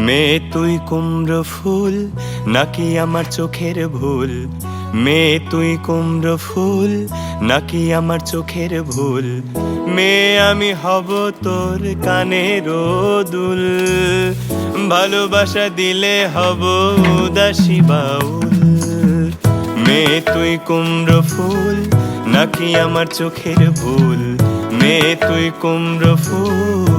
মেয়ে তুই কুমড়ো ফুল নাকি আমার চোখের ভুল? মেয়ে তুই কুমড়ো ফুল নাকি আমার চোখের ভুল? মেয়ে আমি হব তোর কানের দুল, ভালোবাসা দিলে হব উদাসী বাউল। মেয়ে তুই কুমড়ো ফুল নাকি আমার চোখের ভুল? মেয়ে তুই কুমড়ো ফুল